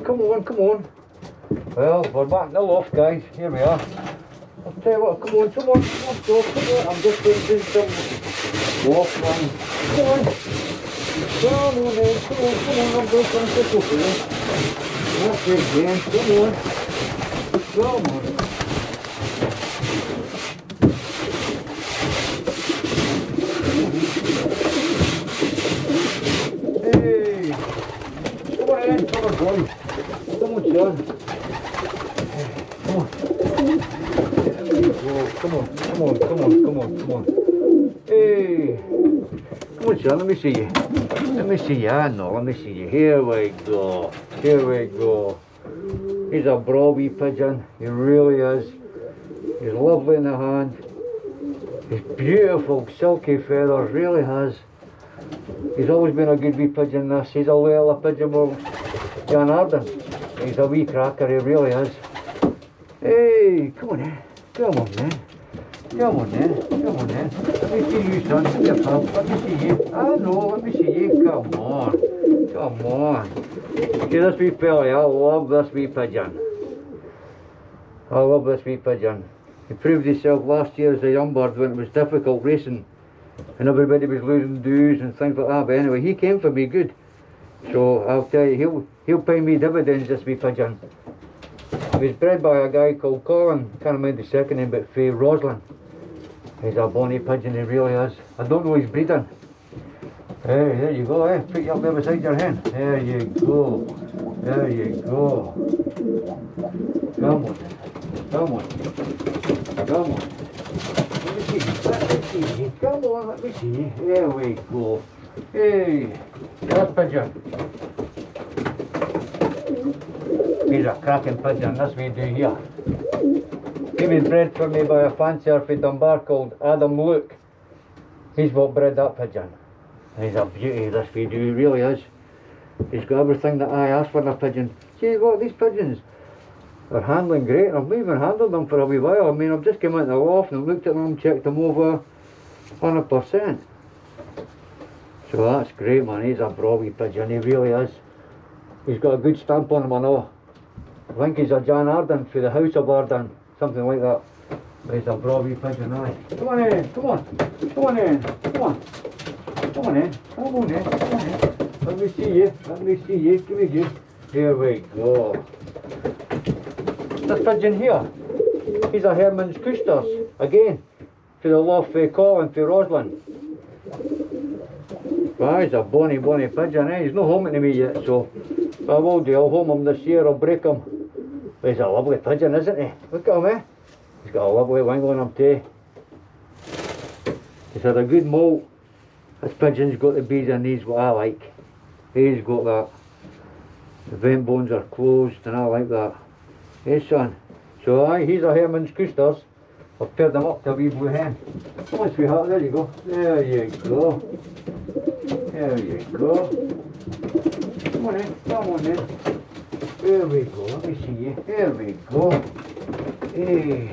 come on, come on. Well, we're back in the loft, guys. Here we are. I'll tell you what, come on, come on, let's go, come on. I'm just going to do some loft lines. Come on. Come on, man, come on, I'm going to finish this over there. That's it, man, come on. Come on. Hey, come on in, come on, boys. Come on, son. Come on. Come on, come on, come on, come on, come on. Hey, come on, son, let me see you. Let me see you. I know, let me see you. Here we go. Here we go. He's a braw wee pigeon. He really is. He's lovely in the hand. He's beautiful, silky feathers, really has. He's always been a good wee pigeon, this. He's a Layla pigeon with Jan Arden. He's a wee cracker, he really is. Hey, come on then. Come on then. Come on then. Come on then. Let me see you, son. Come here, pal. Let me see you. I know, let me see you. Come on. Come on. See this wee fella, I love this wee pigeon. I love this wee pigeon. He proved himself last year as a young bird when it was difficult racing and everybody was losing dues and things like that. But anyway, he came for me good. So I'll tell you, he'll pay me dividends, this wee pigeon. He was bred by a guy called Colin, can't remember the second name, but Faye Roslin. He's a bonny pigeon, he really is. I don't know his breeding. Hey, there you go, put you up there beside your hen. There you go. There you go. Come on. Come on. Come on. Let me see you. Let me see you. Come on, let me see you. There we go. Hey, that pigeon. He's a cracking pigeon, this we do here. He was bred for me by a fancier from Dunbar called Adam Luke. He's what bred that pigeon. He's a beauty, this we do, he really is. He's got everything that I asked for in a pigeon. See what, these pigeons are handling great. I've not even handled them for a wee while. I mean, I've just come out in the loft and looked at them, checked them over 100%. So that's great, man. He's a braw wee pigeon, he really is. He's got a good stamp on him, I know. I think he's a Jan Arden for the House of Arden, something like that. But he's a braw wee pigeon, aye. Come on in, come on. Come on in, come on. Come on in, come on in, come on in. Let me see you, let me see you, give me you. Here we go. This pigeon here, he's a Herman's Coosters, again, for the loft for Colin, for Roslin. Well, he's a bonny pigeon, He's not homing to me yet, so I will do. I'll home him this year, I'll break him. But he's a lovely pigeon, isn't he? Look at him, He's got a lovely wing on him too. He's had a good moult. This pigeon's got the bees and knees, what I like. He's got that. The vent bones are closed and I like that. Hey son. So aye, he's a Herman's Coosters. I've paired them up to a wee blue hen. Come on sweetheart, there you go. There you go. There you go. Come on in, come on in. There we go, let me see you. There we go. Hey.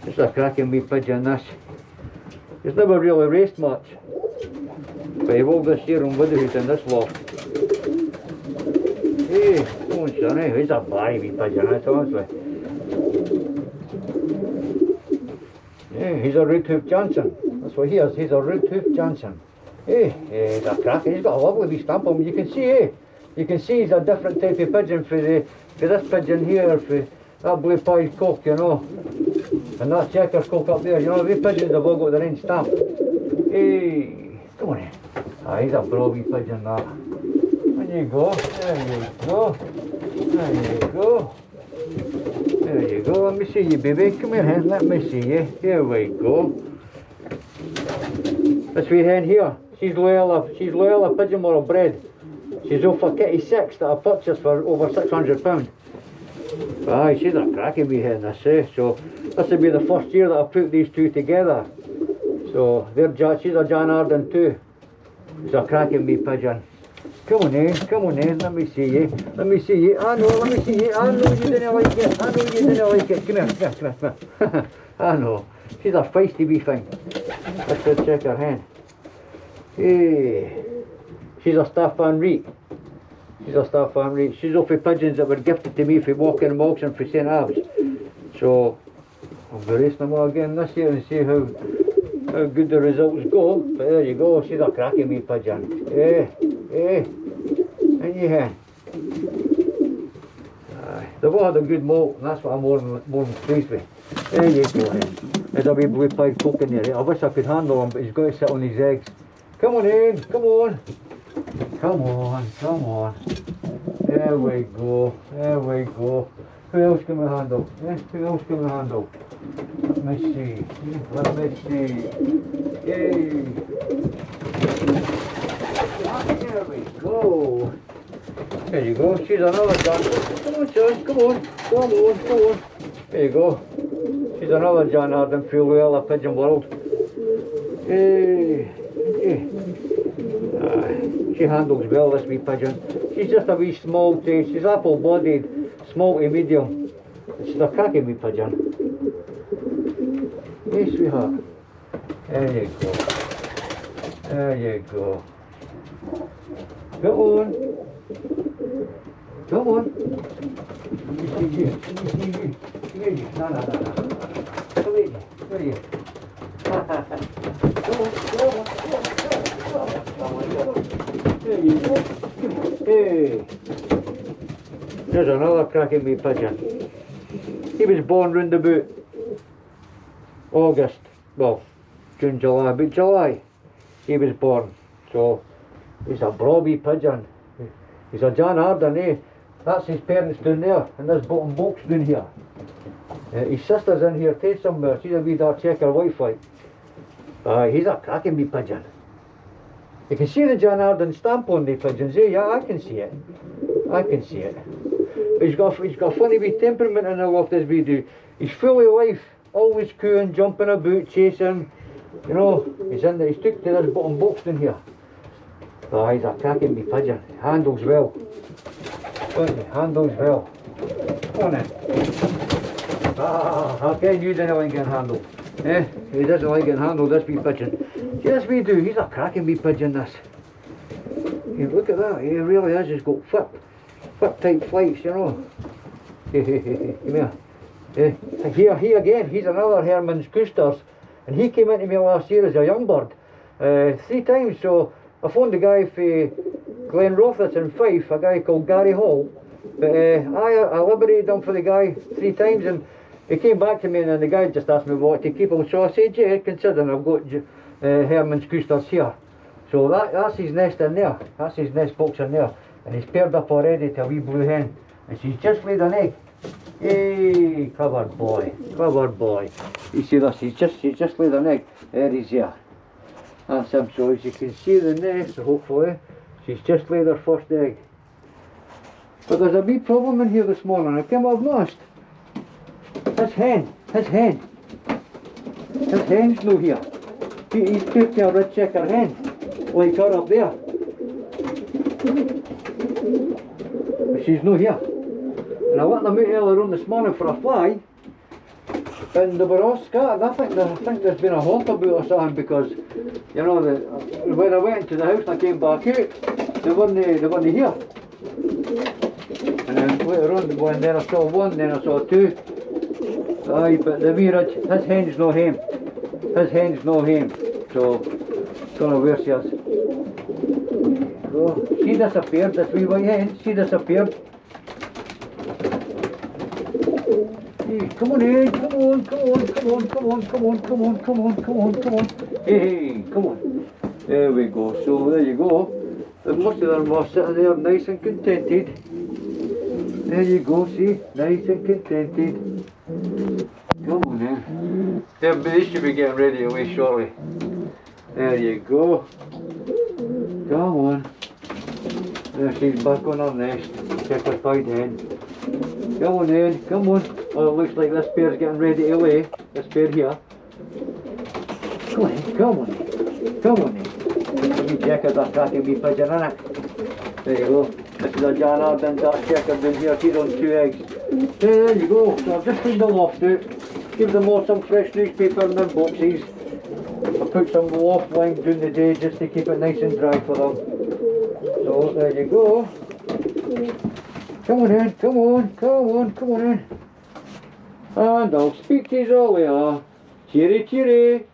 It's a cracking wee pigeon this. He's never really raced much. But he will this year on Widowhood in this loft. Hey, come on son, he's a bally wee pigeon, that's honestly. Yeah, he's a Root-Hoof Johnson. That's what he is, he's a Root-Hoof Johnson. Hey, he's a cracker, he's got a lovely wee stamp on him. You can see, you can see he's a different type of pigeon for this pigeon here, for that blue pied cock, you know. And that checker's cock up there, you know, these pigeons have all got their own stamp. Hey, come on in. Ah, he's a braw wee pigeon, that. There you go, there you go. There you go. There you go, let me see you baby, come here hen, let me see you. Here we go. This wee hen here, she's Layla pigeon moral bred. She's over kitty 6 that I purchased for over £600. Aye, she's a cracking wee hen, I say. So this will be the first year that I put these two together. So she's a Jan Arden too. She's a cracking wee pigeon. Come on in, let me see you. Let me see you. I know, let me see you. I know you didn't like it. I know you didn't like it. Come here. I know. She's a feisty wee thing. Let's go check her hen. Hey. She's a Staffan Reek. She's a star family. She's off the pigeons that were gifted to me for walking and auction for St. Abs. So I'll be racing them all again this year and see how good the results go. But there you go, she's a cracking wee pigeon. And you hen. They've all had a good molt, and that's what I'm more than pleased with. There you go hen. There's a wee blue pied cock in there. I wish I could handle him, but he's got to sit on his eggs. Come on in, come on. Come on, come on. There we go, there we go. Who else can we handle? Who else can we handle? Let me see, let me see. Yay! There we go. There you go, she's another John. Come on, John, come on, come on, come on. There you go. She's another John Arden Fuel of Pigeon World. Hey, hey. She handles well, this wee pigeon. She's just a wee small taste. She's apple bodied, small to medium. She's a cracking wee pigeon. Hey sweetheart. There you go. There you go. Come on. Come on. No, no, no, no. Come here. Come here. Come on, come on, come on. There you go. Hey. There's another cracking wee pigeon. He was born round about August. Well, June, July, but July he was born. So he's a broad wee pigeon. He's a John Arden, eh? That's his parents down there, and there's bottom box down here. His sister's in here too somewhere. She's a wee dark checker white flight. He's a cracking wee pigeon. You can see the John Arden stamp on the pigeons, eh? Yeah, I can see it. I can see it. He's got a funny wee temperament in the loft, this wee dude. He's full of life, always cooing, jumping about, chasing. You know, he's took to this bottom box in here. He's a cracking wee pigeon. Handles well. Handles well. Come on in. How can you didn't like getting handled? Eh? He doesn't like getting handled, this wee pigeon. See this wee dude, he's a cracking wee pigeon, this. You look at that, he really has. He's got flip type flights, you know. Come here. He again, he's another Herman's Coosters, and he came into me last year as a young bird 3 times. So I phoned the guy for Glenrothes in Fife, a guy called Gary Hall, but I liberated him for the guy 3 times, and he came back to me, and the guy just asked me what to keep him. So I said, yeah, considering I've got Herman's Coosters here. So that's his nest in there. That's his nest box in there. And he's paired up already to a wee blue hen. And she's just laid an egg. Hey, clever boy. Clever boy. You see this? She's just laid an egg. There he's here. That's him. So as you can see the nest, hopefully, she's just laid her first egg. But there's a wee problem in here this morning. I came I've noticed. His hen's no here. He's took a red checker hen, like her up there. But she's no here. And I let them out earlier on this morning for a fly, and they were all scattered. I think there's been a hawk about or something, because, you know, when I went into the house and I came back out, they weren't here. And then later on, then I saw one, then I saw 2. Aye, but the wee ridge, his hen's no hame. His hen's no hame. So, don't know where she is. So, she disappeared, this wee white hen, she disappeared. Hey, come on in, come on. Hey, come on. There we go, so there you go. Most of them are sitting there nice and contented. There you go, see, nice and contented. Come on in. They should be getting ready away shortly. There you go. Come on. There she's back on her nest. Check her tied hen. Come on in, come on. Oh, it looks like this pair's getting ready to lay. This pair here. Come on in. Come on in. Let me check out that cracking wee pigeon, innit? There you go. This is a John Arden dark checker down here. She's on 2 eggs. There you go. So I've just cleaned the loft out. Give them all some fresh newspaper in their boxes. I put some loft line during the day just to keep it nice and dry for them. So there you go. Come on in, come on, come on, come on in. And I'll speak to you all later. Cheery, cheery.